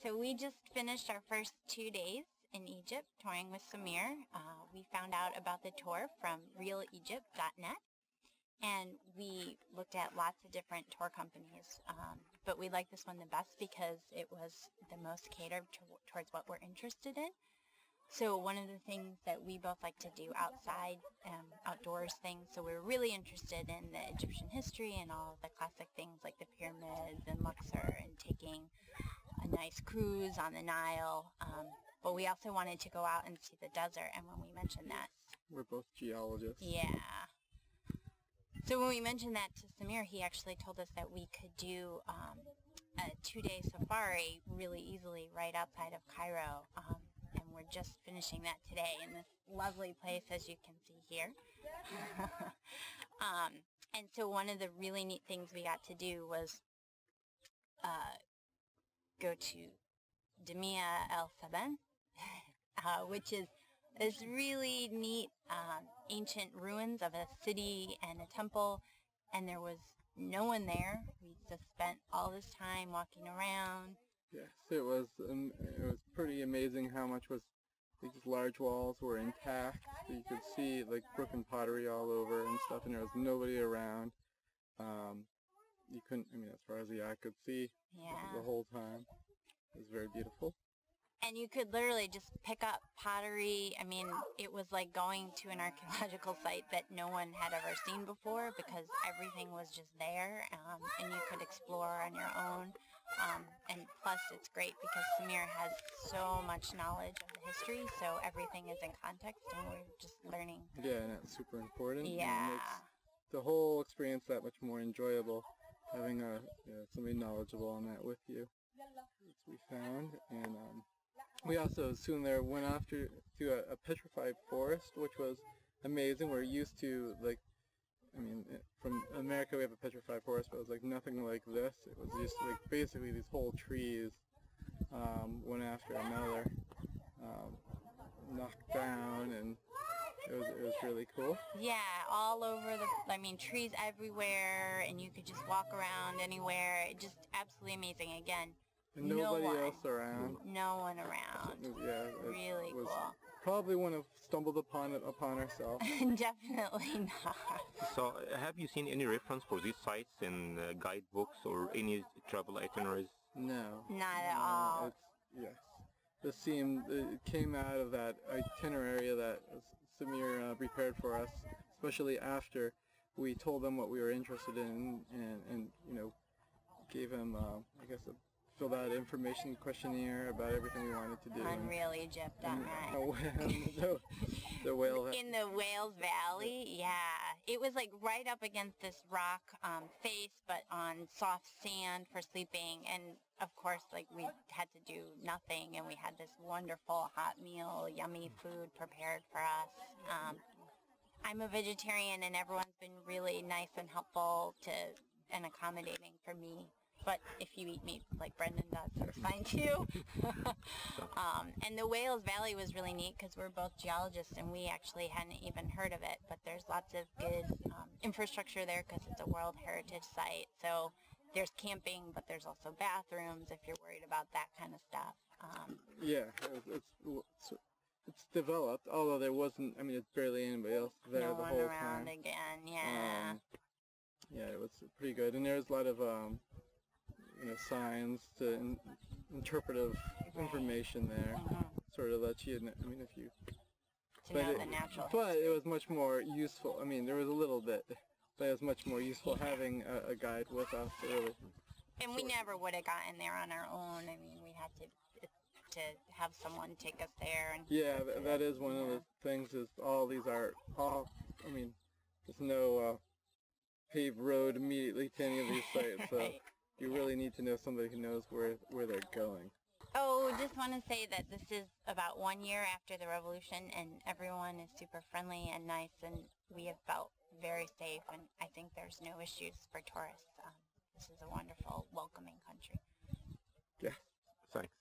So we just finished our first 2 days in Egypt touring with Samir. We found out about the tour from realegypt.net, and we looked at lots of different tour companies, but we liked this one the best because it was the most catered towards what we're interested in. So one of the things that we both like to do outside, outdoors things, so we were really interested in the Egyptian history and all of the classic things like the pyramids and Luxor and taking a nice cruise on the Nile, but we also wanted to go out and see the desert, and when we mentioned that... We're both geologists. Yeah. So when we mentioned that to Samir, he actually told us that we could do a 2-day safari really easily right outside of Cairo, and we're just finishing that today in this lovely place, as you can see here. And so one of the really neat things we got to do was go to Demia El Saben, which is this really neat ancient ruins of a city and a temple, and there was no one there. We just spent all this time walking around. Yes, it was pretty amazing how much these large walls were intact. You could see like broken pottery all over and stuff, and there was nobody around. You couldn't, as far as the eye could see, the whole time. It was very beautiful. And you could literally just pick up pottery. It was like going to an archaeological site that no one had ever seen before because everything was just there, and you could explore on your own. And plus it's great because Samir has so much knowledge of the history, so everything is in context and we're just learning. Yeah, and that's super important. Yeah. It makes the whole experience that much more enjoyable, having somebody knowledgeable on that with you, which we found. And we also soon there went off to a petrified forest, which was amazing. We're used to, from America we have a petrified forest, but it was like nothing like this. It was just like basically these whole trees, one after another, knocked down, and it was really cool. Yeah, all over trees everywhere, and you could just walk around anywhere. It just absolutely amazing. Again, and nobody else around. No one around. Yeah, really cool. Probably wouldn't have stumbled upon ourselves. Definitely not. So, have you seen any reference for these sites in guidebooks or any travel itineraries? No. Not at all. Yes. It came out of that itinerary that Samir prepared for us, especially after we told them what we were interested in, and gave him, filled out an information questionnaire about everything we wanted to do. On realegypt.net. The whale. In the Wales Valley, yeah. It was like right up against this rock face, but on soft sand for sleeping. And of course, we had to do nothing, and we had this wonderful hot meal, yummy food prepared for us. I'm a vegetarian, and everyone's been really nice and helpful and accommodating for me. But if you eat meat like Brendan does, that's fine too. And the Wales Valley was really neat because we're both geologists and we actually hadn't even heard of it. But there's lots of good infrastructure there because it's a World Heritage Site. So there's camping, but there's also bathrooms if you're worried about that kind of stuff. Yeah, it's developed, although there wasn't, it's barely anybody else there the whole time. No one around again, yeah. Yeah, it was pretty good. And there's a lot of signs to interpretive information there, sort of let you, if you... To know the natural But history. it was much more useful. There was a little bit, but it was much more useful having a guide with us, really. And we never would have gotten there on our own. We had to have someone take us there. And yeah, that is one of the things, is there's no paved road immediately to any of these sites, so right. You really need to know somebody who knows where they're going. Oh, just want to say that this is about 1 year after the revolution, and everyone is super friendly and nice, and we have felt very safe, and I think there's no issues for tourists. This is a wonderful, welcoming country. Yeah. Thanks.